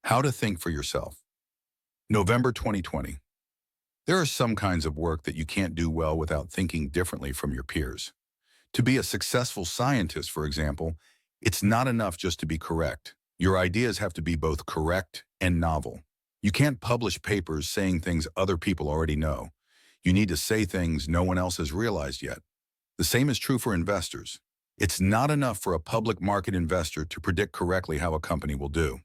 How to think for yourself. November 2020. There are some kinds of work that you can't do well without thinking differently from your peers. To be a successful scientist, for example, it's not enough just to be correct. Your ideas have to be both correct and novel. You can't publish papers saying things other people already know. You need to say things no one else has realized yet. The same is true for investors. It's not enough for a public market investor to predict correctly how a company will do.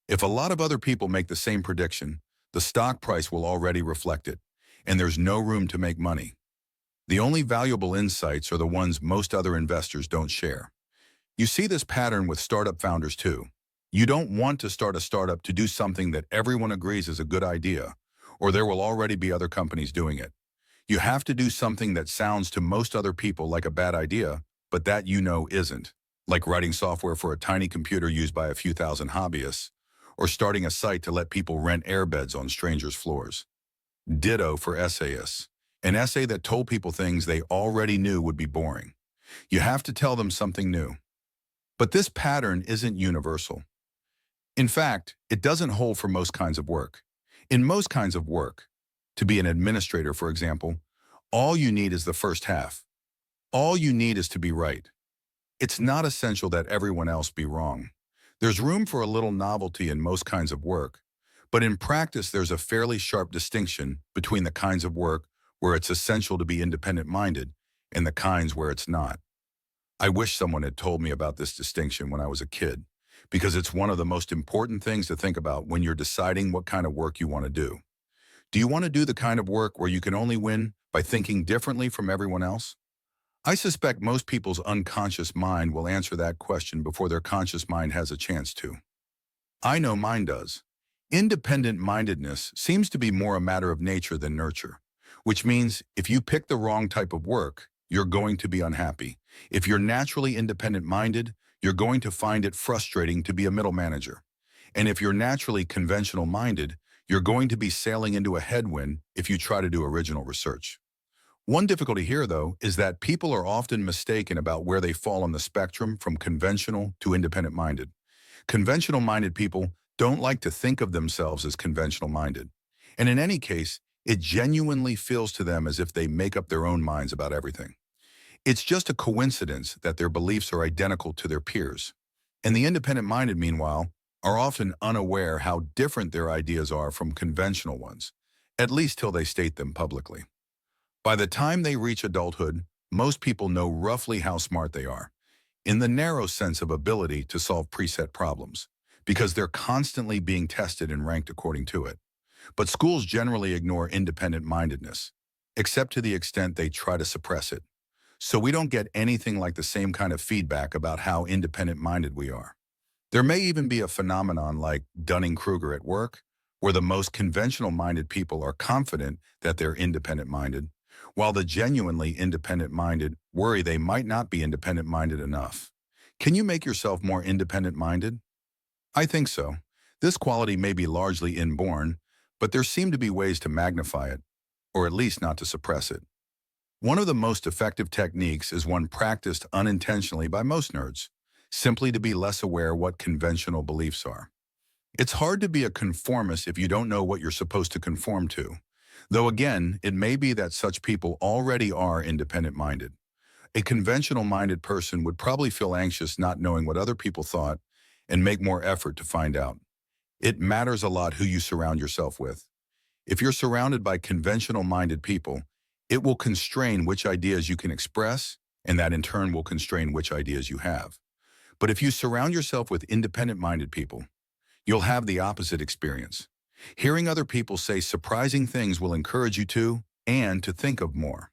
If a lot of other people make the same prediction, the stock price will already reflect it, and there's no room to make money. The only valuable insights are the ones most other investors don't share. You see this pattern with startup founders too. You don't want to start a startup to do something that everyone agrees is a good idea, or there will already be other companies doing it. You have to do something that sounds to most other people like a bad idea, but that you know isn't, like writing software for a tiny computer used by a few thousand hobbyists, or starting a site to let people rent airbeds on strangers' floors. Ditto for essayists. An essay that told people things they already knew would be boring. You have to tell them something new. But this pattern isn't universal. In fact, it doesn't hold for most kinds of work. In most kinds of work, to be an administrator, for example, all you need is the first half. All you need is to be right. It's not essential that everyone else be wrong. There's room for a little novelty in most kinds of work, but in practice there's a fairly sharp distinction between the kinds of work where it's essential to be independent-minded and the kinds where it's not. I wish someone had told me about this distinction when I was a kid, because it's one of the most important things to think about when you're deciding what kind of work you want to do. Do you want to do the kind of work where you can only win by thinking differently from everyone else? I suspect most people's unconscious mind will answer that question before their conscious mind has a chance to. I know mine does. Independent-mindedness seems to be more a matter of nature than nurture, which means if you pick the wrong type of work, you're going to be unhappy. If you're naturally independent-minded, you're going to find it frustrating to be a middle manager. And if you're naturally conventional-minded, you're going to be sailing into a headwind if you try to do original research. One difficulty here, though, is that people are often mistaken about where they fall on the spectrum from conventional to independent-minded. Conventional-minded people don't like to think of themselves as conventional-minded. And in any case, it genuinely feels to them as if they make up their own minds about everything. It's just a coincidence that their beliefs are identical to their peers. And the independent-minded, meanwhile, are often unaware how different their ideas are from conventional ones, at least till they state them publicly. By the time they reach adulthood, most people know roughly how smart they are, in the narrow sense of ability to solve preset problems, because they're constantly being tested and ranked according to it. But schools generally ignore independent-mindedness, except to the extent they try to suppress it. So we don't get anything like the same kind of feedback about how independent-minded we are. There may even be a phenomenon like Dunning-Kruger at work, where the most conventional-minded people are confident that they're independent-minded, while the genuinely independent-minded worry they might not be independent-minded enough. Can you make yourself more independent-minded? I think so. This quality may be largely inborn, but there seem to be ways to magnify it, or at least not to suppress it. One of the most effective techniques is one practiced unintentionally by most nerds, simply to be less aware what conventional beliefs are. It's hard to be a conformist if you don't know what you're supposed to conform to. Though again, it may be that such people already are independent-minded. A conventional-minded person would probably feel anxious not knowing what other people thought and make more effort to find out. It matters a lot who you surround yourself with. If you're surrounded by conventional-minded people, it will constrain which ideas you can express, and that in turn will constrain which ideas you have. But if you surround yourself with independent-minded people, you'll have the opposite experience. Hearing other people say surprising things will encourage you to, and to think of more.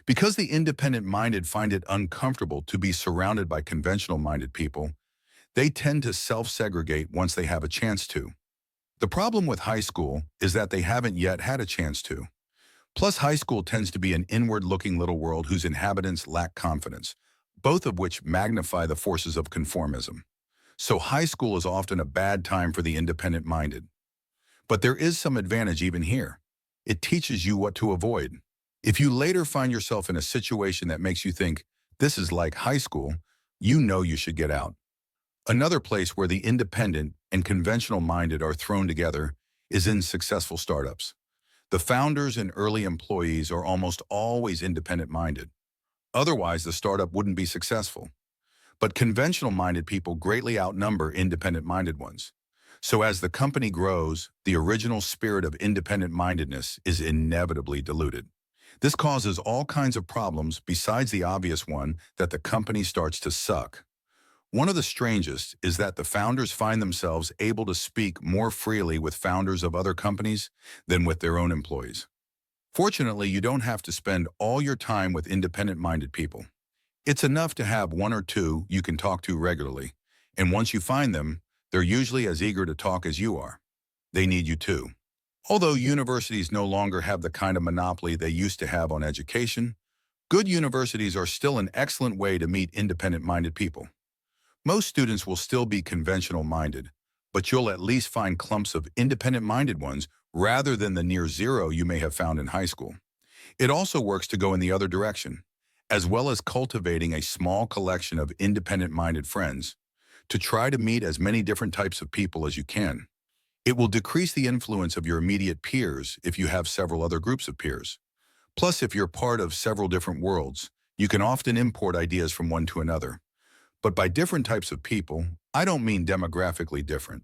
Because the independent-minded find it uncomfortable to be surrounded by conventional-minded people, they tend to self-segregate once they have a chance to. The problem with high school is that they haven't yet had a chance to. Plus, high school tends to be an inward-looking little world whose inhabitants lack confidence, both of which magnify the forces of conformism. So high school is often a bad time for the independent-minded. But there is some advantage even here. It teaches you what to avoid. If you later find yourself in a situation that makes you think, this is like high school, you know you should get out. Another place where the independent and conventional-minded are thrown together is in successful startups. The founders and early employees are almost always independent-minded. Otherwise, the startup wouldn't be successful. But conventional-minded people greatly outnumber independent-minded ones. So as the company grows, the original spirit of independent-mindedness is inevitably diluted. This causes all kinds of problems besides the obvious one that the company starts to suck. One of the strangest is that the founders find themselves able to speak more freely with founders of other companies than with their own employees. Fortunately, you don't have to spend all your time with independent-minded people. It's enough to have one or two you can talk to regularly, and once you find them, they're usually as eager to talk as you are. They need you too. Although universities no longer have the kind of monopoly they used to have on education, good universities are still an excellent way to meet independent-minded people. Most students will still be conventional-minded, but you'll at least find clumps of independent-minded ones rather than the near zero you may have found in high school. It also works to go in the other direction, as well as cultivating a small collection of independent-minded friends, to try to meet as many different types of people as you can. It will decrease the influence of your immediate peers if you have several other groups of peers. Plus, if you're part of several different worlds, you can often import ideas from one to another. But by different types of people, I don't mean demographically different.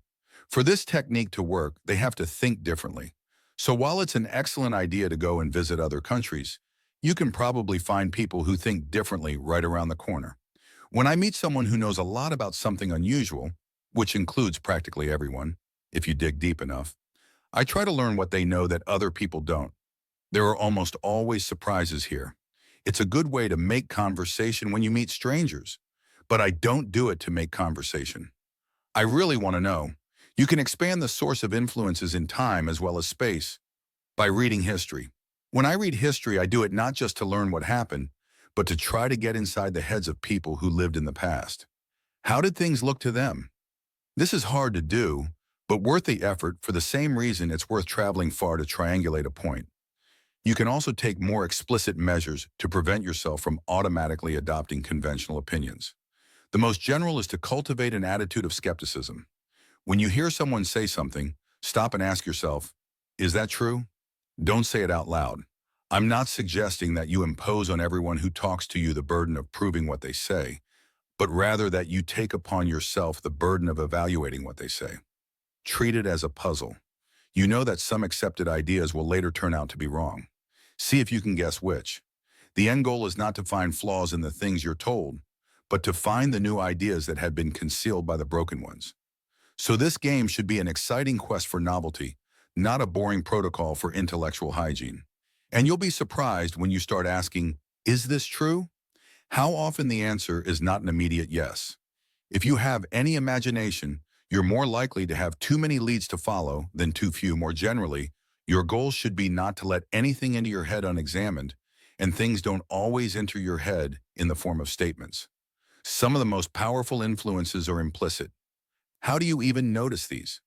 For this technique to work, they have to think differently. So while it's an excellent idea to go and visit other countries, you can probably find people who think differently right around the corner. When I meet someone who knows a lot about something unusual, which includes practically everyone, if you dig deep enough, I try to learn what they know that other people don't. There are almost always surprises here. It's a good way to make conversation when you meet strangers. But I don't do it to make conversation. I really want to know. You can expand the source of influences in time as well as space by reading history. When I read history, I do it not just to learn what happened, but to try to get inside the heads of people who lived in the past. How did things look to them? This is hard to do, but worth the effort for the same reason it's worth traveling far to triangulate a point. You can also take more explicit measures to prevent yourself from automatically adopting conventional opinions. The most general is to cultivate an attitude of skepticism. When you hear someone say something, stop and ask yourself, is that true? Don't say it out loud. I'm not suggesting that you impose on everyone who talks to you the burden of proving what they say, but rather that you take upon yourself the burden of evaluating what they say. Treat it as a puzzle. You know that some accepted ideas will later turn out to be wrong. See if you can guess which. The end goal is not to find flaws in the things you're told, but to find the new ideas that had been concealed by the broken ones. So this game should be an exciting quest for novelty, not a boring protocol for intellectual hygiene. And you'll be surprised when you start asking, is this true? How often the answer is not an immediate yes. If you have any imagination, you're more likely to have too many leads to follow than too few. More generally, your goal should be not to let anything into your head unexamined, and things don't always enter your head in the form of statements. Some of the most powerful influences are implicit. How do you even notice these?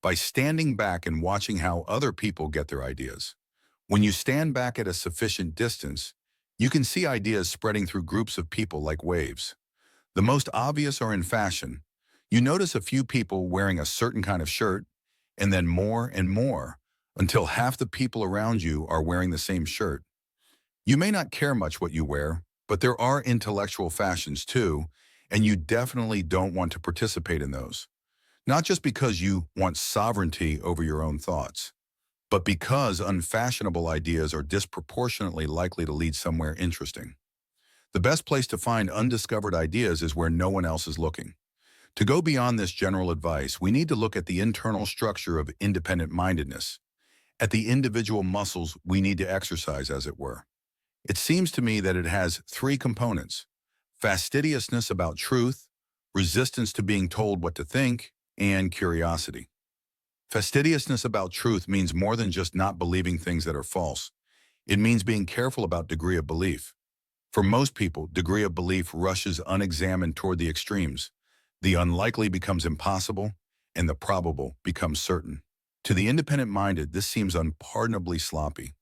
By standing back and watching how other people get their ideas. When you stand back at a sufficient distance, you can see ideas spreading through groups of people like waves. The most obvious are in fashion. You notice a few people wearing a certain kind of shirt, and then more and more, until half the people around you are wearing the same shirt. You may not care much what you wear, but there are intellectual fashions too, and you definitely don't want to participate in those. Not just because you want sovereignty over your own thoughts, but because unfashionable ideas are disproportionately likely to lead somewhere interesting. The best place to find undiscovered ideas is where no one else is looking. To go beyond this general advice, we need to look at the internal structure of independent-mindedness, at the individual muscles we need to exercise, as it were. It seems to me that it has three components: fastidiousness about truth, resistance to being told what to think, and curiosity. Fastidiousness about truth means more than just not believing things that are false. It means being careful about degree of belief. For most people, degree of belief rushes unexamined toward the extremes. The unlikely becomes impossible, and the probable becomes certain. To the independent-minded, this seems unpardonably sloppy.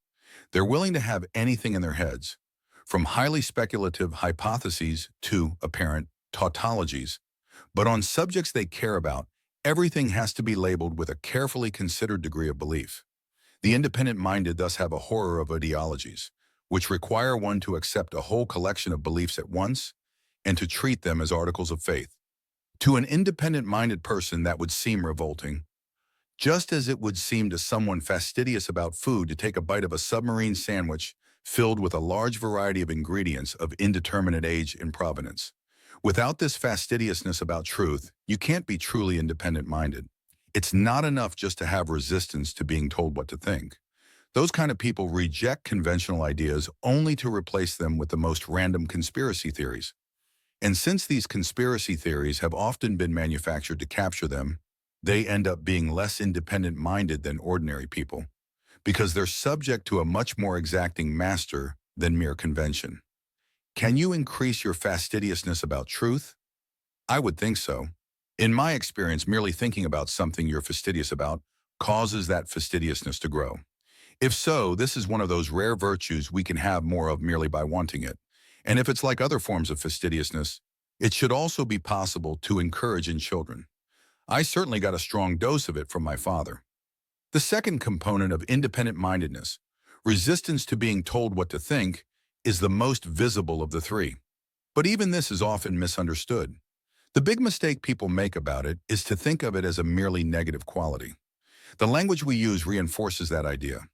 They're willing to have anything in their heads, from highly speculative hypotheses to apparent tautologies. But on subjects they care about, Everything has to be labeled with a carefully considered degree of belief. The independent-minded thus have a horror of ideologies, which require one to accept a whole collection of beliefs at once and to treat them as articles of faith. To an independent-minded person, that would seem revolting, just as it would seem to someone fastidious about food to take a bite of a submarine sandwich filled with a large variety of ingredients of indeterminate age and provenance. Without this fastidiousness about truth, you can't be truly independent-minded. It's not enough just to have resistance to being told what to think. Those kind of people reject conventional ideas only to replace them with the most random conspiracy theories. And since these conspiracy theories have often been manufactured to capture them, they end up being less independent-minded than ordinary people, because they're subject to a much more exacting master than mere convention. Can you increase your fastidiousness about truth? I would think so. In my experience, merely thinking about something you're fastidious about causes that fastidiousness to grow. If so, this is one of those rare virtues we can have more of merely by wanting it. And if it's like other forms of fastidiousness, it should also be possible to encourage in children. I certainly got a strong dose of it from my father. The second component of independent-mindedness, resistance to being told what to think, is the most visible of the three. But even this is often misunderstood. The big mistake people make about it is to think of it as a merely negative quality. The language we use reinforces that idea.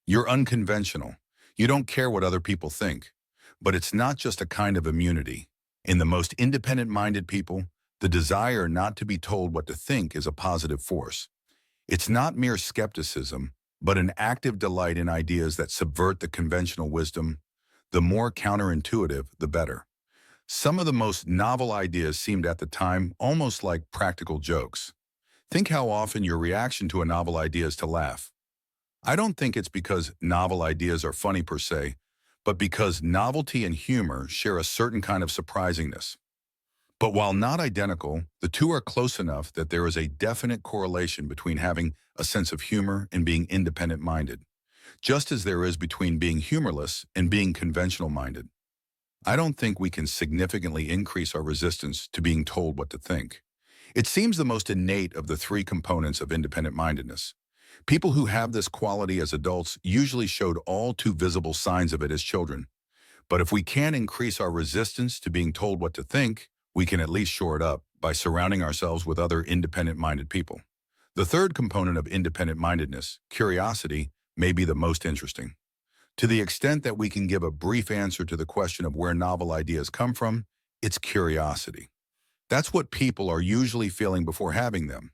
You're unconventional. You don't care what other people think. But it's not just a kind of immunity. In the most independent-minded people, the desire not to be told what to think is a positive force. It's not mere skepticism, but an active delight in ideas that subvert the conventional wisdom. The more counterintuitive, the better. Some of the most novel ideas seemed at the time almost like practical jokes. Think how often your reaction to a novel idea is to laugh. I don't think it's because novel ideas are funny per se, but because novelty and humor share a certain kind of surprisingness. But while not identical, the two are close enough that there is a definite correlation between having a sense of humor and being independent-minded, just as there is between being humorless and being conventional-minded. I don't think we can significantly increase our resistance to being told what to think. It seems the most innate of the three components of independent-mindedness. People who have this quality as adults usually showed all too visible signs of it as children. But if we can increase our resistance to being told what to think, we can at least shore it up by surrounding ourselves with other independent-minded people. The third component of independent-mindedness, curiosity, may be the most interesting. To the extent that we can give a brief answer to the question of where novel ideas come from, it's curiosity. That's what people are usually feeling before having them.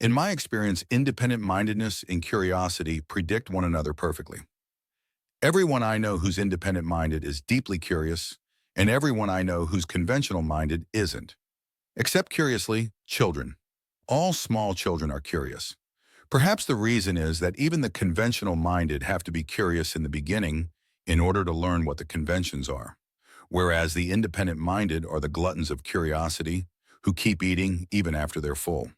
In my experience, independent-mindedness and curiosity predict one another perfectly. Everyone I know who's independent-minded is deeply curious, and everyone I know who's conventional-minded isn't. Except, curiously, children. All small children are curious. Perhaps the reason is that even the conventional-minded have to be curious in the beginning in order to learn what the conventions are, whereas the independent-minded are the gluttons of curiosity who keep eating even after they're full.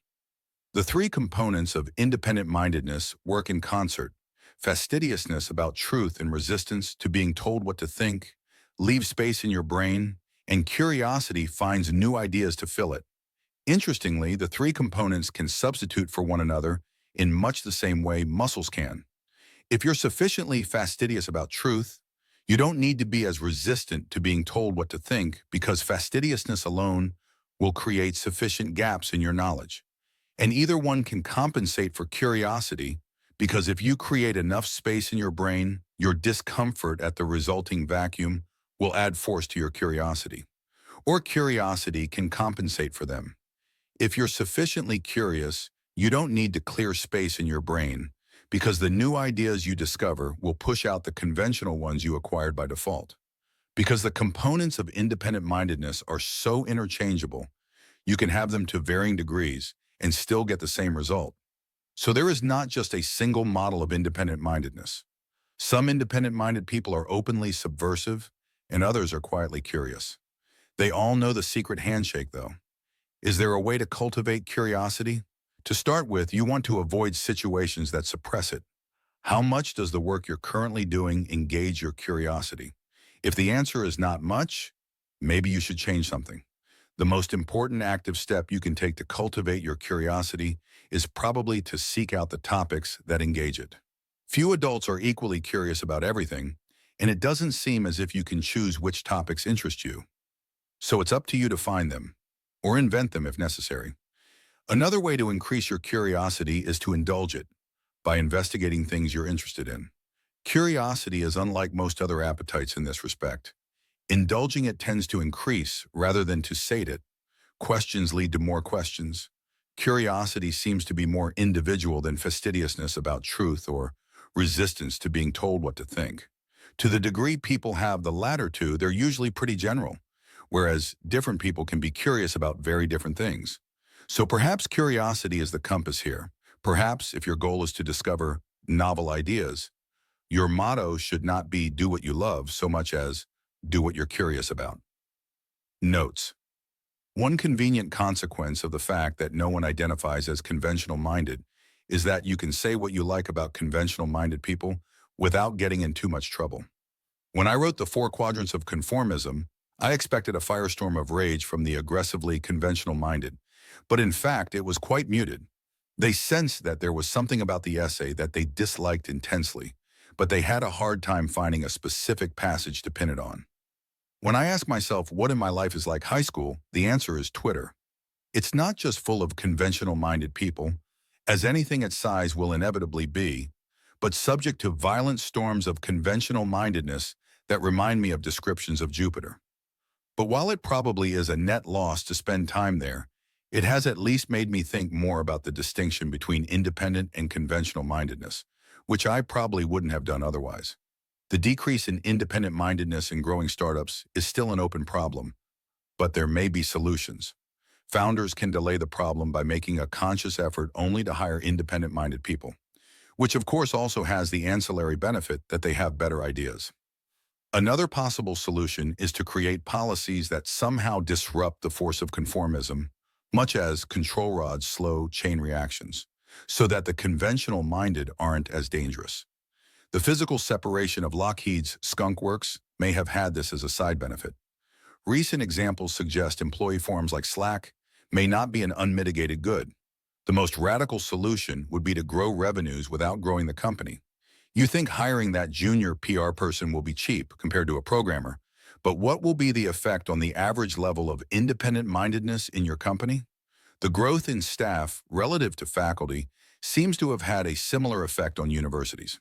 The three components of independent-mindedness work in concert: fastidiousness about truth and resistance to being told what to think, leave space in your brain, and curiosity finds new ideas to fill it. Interestingly, the three components can substitute for one another in much the same way muscles can. If you're sufficiently fastidious about truth, you don't need to be as resistant to being told what to think, because fastidiousness alone will create sufficient gaps in your knowledge. And either one can compensate for curiosity, because if you create enough space in your brain, your discomfort at the resulting vacuum will add force to your curiosity. Or curiosity can compensate for them. If you're sufficiently curious, you don't need to clear space in your brain, because the new ideas you discover will push out the conventional ones you acquired by default. Because the components of independent-mindedness are so interchangeable, you can have them to varying degrees and still get the same result. So there is not just a single model of independent-mindedness. Some independent-minded people are openly subversive, and others are quietly curious. They all know the secret handshake, though. Is there a way to cultivate curiosity? To start with, you want to avoid situations that suppress it. How much does the work you're currently doing engage your curiosity? If the answer is not much, maybe you should change something. The most important active step you can take to cultivate your curiosity is probably to seek out the topics that engage it. Few adults are equally curious about everything, and it doesn't seem as if you can choose which topics interest you. So it's up to you to find them, or invent them if necessary. Another way to increase your curiosity is to indulge it by investigating things you're interested in. Curiosity is unlike most other appetites in this respect. Indulging it tends to increase rather than to sate it. Questions lead to more questions. Curiosity seems to be more individual than fastidiousness about truth or resistance to being told what to think. To the degree people have the latter two, they're usually pretty general, whereas different people can be curious about very different things. So perhaps curiosity is the compass here. Perhaps if your goal is to discover novel ideas, your motto should not be do what you love so much as do what you're curious about. Notes. One convenient consequence of the fact that no one identifies as conventional-minded is that you can say what you like about conventional-minded people without getting in too much trouble. When I wrote The Four Quadrants of Conformism, I expected a firestorm of rage from the aggressively conventional-minded, but in fact it was quite muted. They sensed that there was something about the essay that they disliked intensely, but they had a hard time finding a specific passage to pin it on. When I ask myself what in my life is like high school, the answer is Twitter. It's not just full of conventional-minded people, as anything its size will inevitably be, but subject to violent storms of conventional-mindedness that remind me of descriptions of Jupiter. But while it probably is a net loss to spend time there, it has at least made me think more about the distinction between independent and conventional-mindedness, which I probably wouldn't have done otherwise. The decrease in independent-mindedness in growing startups is still an open problem, but there may be solutions. Founders can delay the problem by making a conscious effort only to hire independent-minded people, which of course also has the ancillary benefit that they have better ideas. Another possible solution is to create policies that somehow disrupt the force of conformism, much as control rods slow chain reactions, so that the conventional-minded aren't as dangerous. The physical separation of Lockheed's Skunk Works may have had this as a side benefit. Recent examples suggest employee forums like Slack may not be an unmitigated good. The most radical solution would be to grow revenues without growing the company. You think hiring that junior PR person will be cheap compared to a programmer, but what will be the effect on the average level of independent-mindedness in your company? The growth in staff relative to faculty seems to have had a similar effect on universities.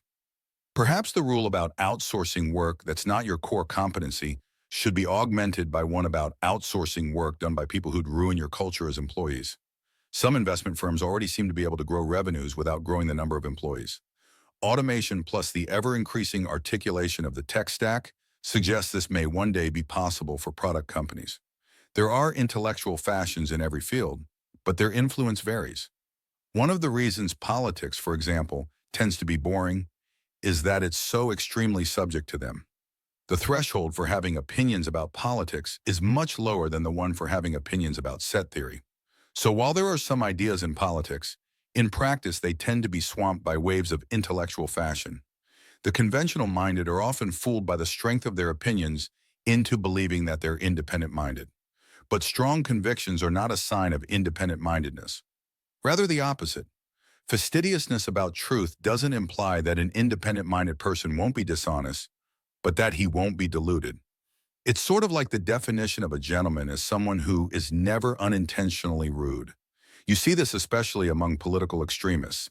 Perhaps the rule about outsourcing work that's not your core competency should be augmented by one about outsourcing work done by people who'd ruin your culture as employees. Some investment firms already seem to be able to grow revenues without growing the number of employees. Automation plus the ever-increasing articulation of the tech stack suggests this may one day be possible for product companies. There are intellectual fashions in every field, but their influence varies. One of the reasons politics, for example, tends to be boring is that it's so extremely subject to them. The threshold for having opinions about politics is much lower than the one for having opinions about set theory. So while there are some ideas in politics, in practice they tend to be swamped by waves of intellectual fashion. The conventional-minded are often fooled by the strength of their opinions into believing that they're independent-minded. But strong convictions are not a sign of independent-mindedness. Rather the opposite. Fastidiousness about truth doesn't imply that an independent-minded person won't be dishonest, but that he won't be deluded. It's sort of like the definition of a gentleman as someone who is never unintentionally rude. You see this especially among political extremists.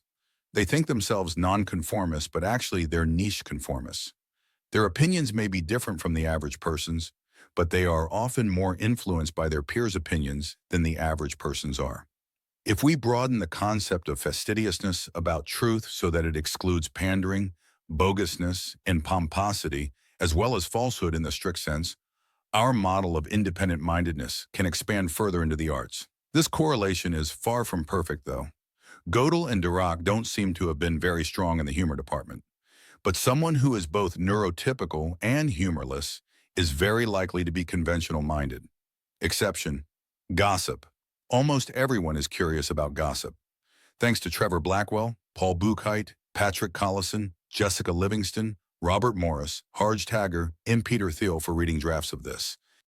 They think themselves nonconformists, but actually they're niche conformists. Their opinions may be different from the average person's, but they are often more influenced by their peers' opinions than the average person's are. If we broaden the concept of fastidiousness about truth so that it excludes pandering, bogusness, and pomposity, as well as falsehood in the strict sense, our model of independent-mindedness can expand further into the arts. This correlation is far from perfect, though. Gödel and Dirac don't seem to have been very strong in the humor department. But someone who is both neurotypical and humorless is very likely to be conventional-minded. Exception: gossip. Almost everyone is curious about gossip. Thanks to Trevor Blackwell, Paul Buchheit, Patrick Collison, Jessica Livingston, Robert Morris, Harj Tagger, and Peter Thiel for reading drafts of this.